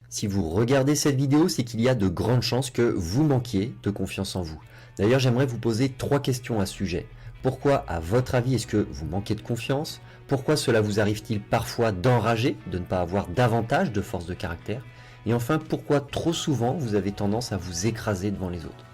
Si vous regardez cette vidéo, c'est qu'il y a de grandes chances que vous manquiez de confiance en vous. D'ailleurs, j'aimerais vous poser 3 questions à ce sujet. Pourquoi, à votre avis, est-ce que vous manquez de confiance? Pourquoi cela vous arrive-t-il parfois d'enrager, de ne pas avoir davantage de force de caractère? Et enfin, pourquoi trop souvent vous avez tendance à vous écraser devant les autres?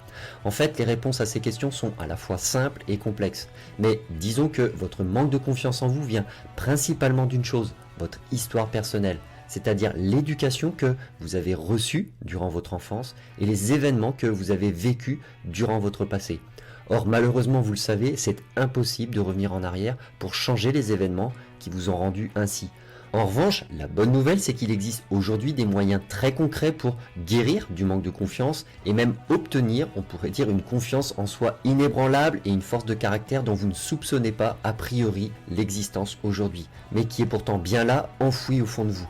En fait, les réponses à ces questions sont à la fois simples et complexes. Mais disons que votre manque de confiance en vous vient principalement d'une chose, votre histoire personnelle, c'est-à-dire l'éducation que vous avez reçue durant votre enfance et les événements que vous avez vécus durant votre passé. Or, malheureusement, vous le savez, c'est impossible de revenir en arrière pour changer les événements qui vous ont rendu ainsi. En revanche, la bonne nouvelle, c'est qu'il existe aujourd'hui des moyens très concrets pour guérir du manque de confiance et même obtenir, on pourrait dire, une confiance en soi inébranlable et une force de caractère dont vous ne soupçonnez pas a priori l'existence aujourd'hui, mais qui est pourtant bien là, enfouie au fond de vous.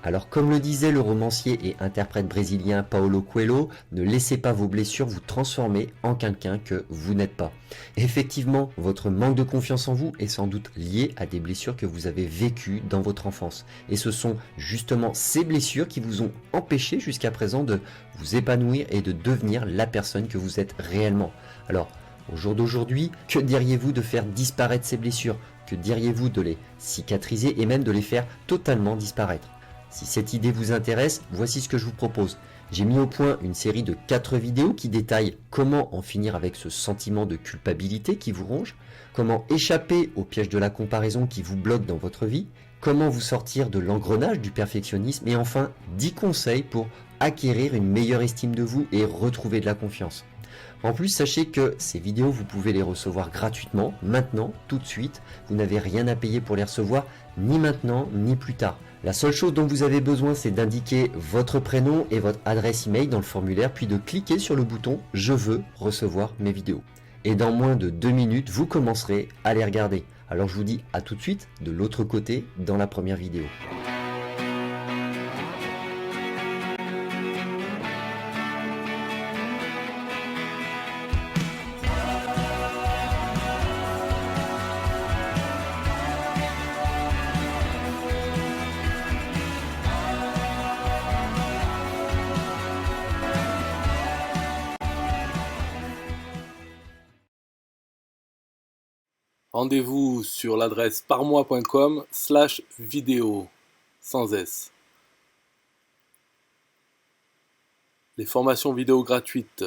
Alors comme le disait le romancier et interprète brésilien Paulo Coelho, ne laissez pas vos blessures vous transformer en quelqu'un que vous n'êtes pas. Effectivement, votre manque de confiance en vous est sans doute lié à des blessures que vous avez vécues dans votre enfance. Et ce sont justement ces blessures qui vous ont empêché jusqu'à présent de vous épanouir et de devenir la personne que vous êtes réellement. Alors, au jour d'aujourd'hui, que diriez-vous de faire disparaître ces blessures? Que diriez-vous de les cicatriser et même de les faire totalement disparaître? Si cette idée vous intéresse, voici ce que je vous propose. J'ai mis au point une série de 4 vidéos qui détaillent comment en finir avec ce sentiment de culpabilité qui vous ronge, comment échapper au piège de la comparaison qui vous bloque dans votre vie, comment vous sortir de l'engrenage du perfectionnisme et enfin 10 conseils pour acquérir une meilleure estime de vous et retrouver de la confiance. En plus, sachez que ces vidéos, vous pouvez les recevoir gratuitement, maintenant, tout de suite. Vous n'avez rien à payer pour les recevoir, ni maintenant, ni plus tard. La seule chose dont vous avez besoin, c'est d'indiquer votre prénom et votre adresse email dans le formulaire, puis de cliquer sur le bouton « Je veux recevoir mes vidéos ». Et dans moins de 2 minutes, vous commencerez à les regarder. Alors je vous dis à tout de suite, de l'autre côté, dans la première vidéo. Rendez-vous sur l'adresse parmois.com/vidéo, sans S. Les formations vidéo gratuites,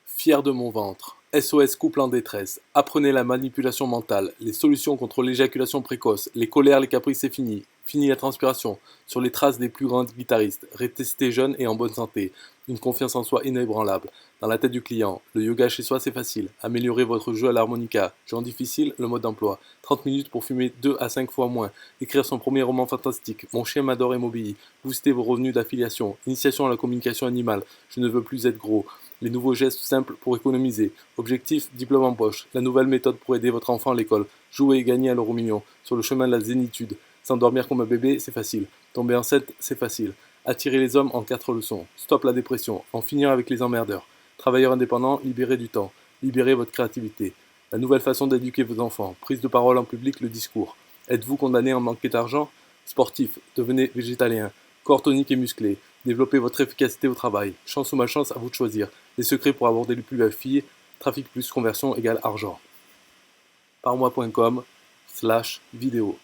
Fier de mon ventre, SOS couple en détresse, apprenez la manipulation mentale, les solutions contre l'éjaculation précoce, les colères, les caprices c'est fini, fini la transpiration, sur les traces des plus grands guitaristes, rester jeune et en bonne santé, une confiance en soi inébranlable, dans la tête du client, le yoga chez soi c'est facile, améliorer votre jeu à l'harmonica, jeu en difficile, le mode d'emploi, 30 minutes pour fumer 2 à 5 fois moins, écrire son premier roman fantastique, mon chien m'adore et m'obéit, booster vos revenus d'affiliation, initiation à la communication animale, je ne veux plus être gros, les nouveaux gestes simples pour économiser. Objectif, diplôme en poche. La nouvelle méthode pour aider votre enfant à l'école. Jouer et gagner à l'euro million. Sur le chemin de la zénitude. S'endormir comme un bébé, c'est facile. Tomber enceinte, c'est facile. Attirer les hommes en 4 leçons. Stop la dépression. En finir avec les emmerdeurs. Travailleurs indépendants, libérez du temps. Libérez votre créativité. La nouvelle façon d'éduquer vos enfants. Prise de parole en public, le discours. Êtes-vous condamné à en manquer d'argent? Sportif, devenez végétalien. Corps tonique et musclé. Développez votre efficacité au travail. Chance ou malchance, à vous de choisir. Les secrets pour aborder les plus belles filles. Trafic plus conversion égale argent. Parmois.com/vidéo